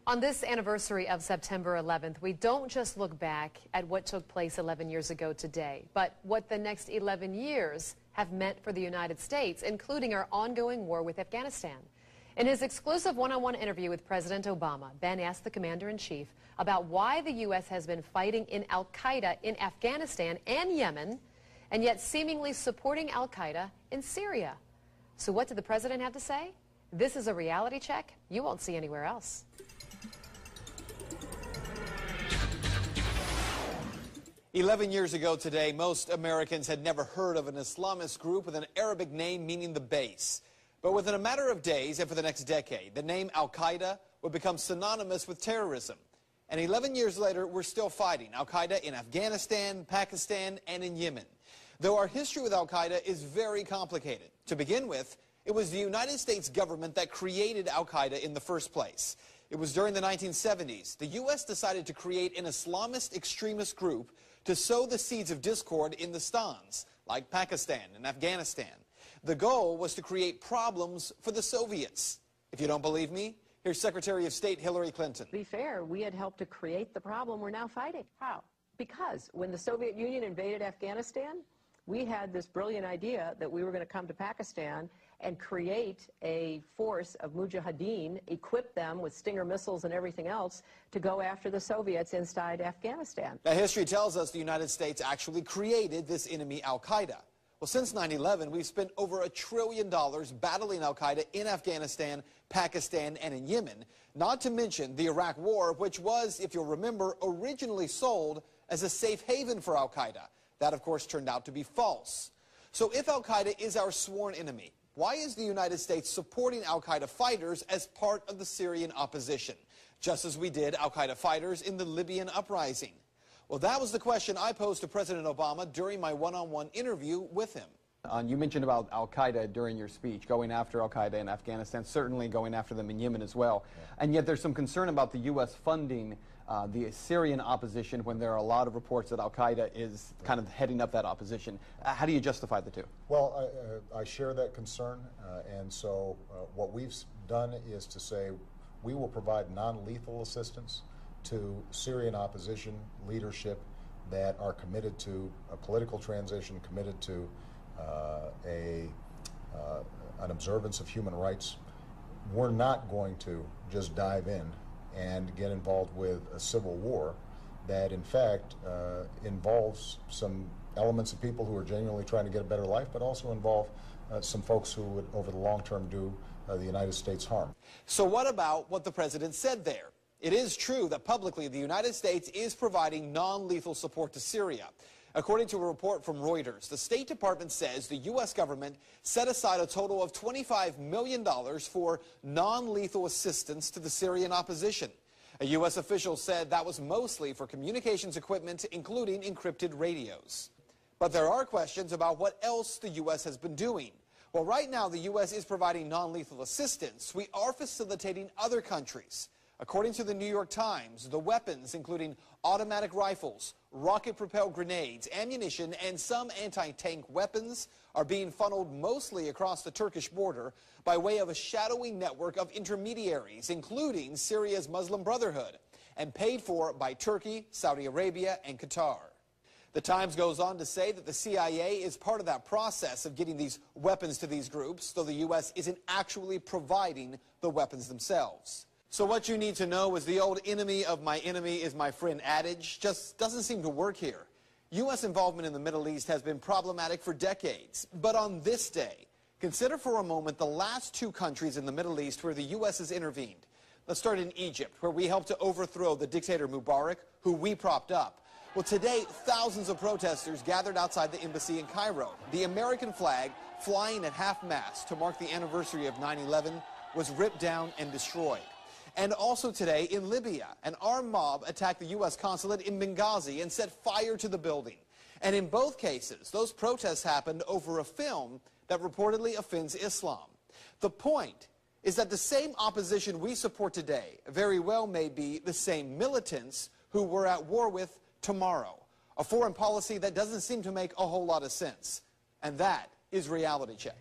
On this anniversary of September 11th, we don't just look back at what took place 11 years ago today, but what the next 11 years have meant for the United States, including our ongoing war with Afghanistan. In his exclusive one-on-one interview with President Obama, Ben asked the commander-in-chief about why the U.S. has been fighting in al-Qaeda in Afghanistan and Yemen, and yet seemingly supporting al-Qaeda in Syria. So what did the president have to say? This is a reality check you won't see anywhere else. "11 years ago today, most Americans had never heard of an Islamist group with an Arabic name meaning the base. But within a matter of days and for the next decade, the name al-Qaeda would become synonymous with terrorism. And 11 years later, we're still fighting al-Qaeda in Afghanistan, Pakistan, and in Yemen. Though our history with al-Qaeda is very complicated. To begin with, it was the United States government that created al-Qaeda in the first place. It was during the 1970s. The U.S. decided to create an Islamist extremist group to sow the seeds of discord in the Stans, like Pakistan and Afghanistan. The goal was to create problems for the Soviets. If you don't believe me, here's Secretary of State Hillary Clinton. To be fair, we had helped to create the problem we're now fighting. How? Because when the Soviet Union invaded Afghanistan, we had this brilliant idea that we were going to come to Pakistan and create a force of mujahideen, equip them with Stinger missiles and everything else to go after the Soviets inside Afghanistan. Now, history tells us the United States actually created this enemy al-Qaeda. Well, since 9/11, we've spent over $1 trillion battling al-Qaeda in Afghanistan, Pakistan, and in Yemen, not to mention the Iraq War, which was, if you'll remember, originally sold as a safe haven for al-Qaeda. That, of course, turned out to be false. So if al-Qaeda is our sworn enemy, why is the United States supporting al-Qaeda fighters as part of the Syrian opposition, just as we did al-Qaeda fighters in the Libyan uprising? Well, that was the question I posed to President Obama during my one-on-one interview with him. You mentioned about al-Qaeda during your speech, going after al-Qaeda in Afghanistan, certainly going after them in Yemen as well. Yeah. And yet there's some concern about the U.S. funding the Syrian opposition when there are a lot of reports that al-Qaeda is kind of heading up that opposition. How do you justify the two? Well, I share that concern, and so what we've done is to say we will provide non-lethal assistance to Syrian opposition leadership that are committed to a political transition, committed to an observance of human rights. We're not going to just dive in and get involved with a civil war that, in fact, involves some elements of people who are genuinely trying to get a better life, but also involve some folks who would, over the long term, do the United States harm. So what about what the president said there? It is true that publicly the United States is providing non-lethal support to Syria. According to a report from Reuters, the State Department says the U.S. government set aside a total of $25 million for non-lethal assistance to the Syrian opposition. A U.S. official said that was mostly for communications equipment, including encrypted radios. But there are questions about what else the U.S. has been doing. Well, right now the U.S. is providing non-lethal assistance. We are facilitating other countries. According to the New York Times, the weapons, including automatic rifles, rocket-propelled grenades, ammunition, and some anti-tank weapons, are being funneled mostly across the Turkish border by way of a shadowy network of intermediaries, including Syria's Muslim Brotherhood, and paid for by Turkey, Saudi Arabia, and Qatar. The Times goes on to say that the CIA is part of that process of getting these weapons to these groups, though the U.S. isn't actually providing the weapons themselves. So what you need to know is the old enemy of my enemy is my friend adage just doesn't seem to work here. U.S. involvement in the Middle East has been problematic for decades. But on this day, consider for a moment the last two countries in the Middle East where the U.S. has intervened. Let's start in Egypt, where we helped to overthrow the dictator Mubarak, who we propped up. Well, today, thousands of protesters gathered outside the embassy in Cairo. The American flag, flying at half-mast to mark the anniversary of 9/11, was ripped down and destroyed. And also today in Libya, an armed mob attacked the U.S. consulate in Benghazi and set fire to the building. And in both cases, those protests happened over a film that reportedly offends Islam. The point is that the same opposition we support today very well may be the same militants who we're at war with tomorrow. A foreign policy that doesn't seem to make a whole lot of sense. And that is Reality Check.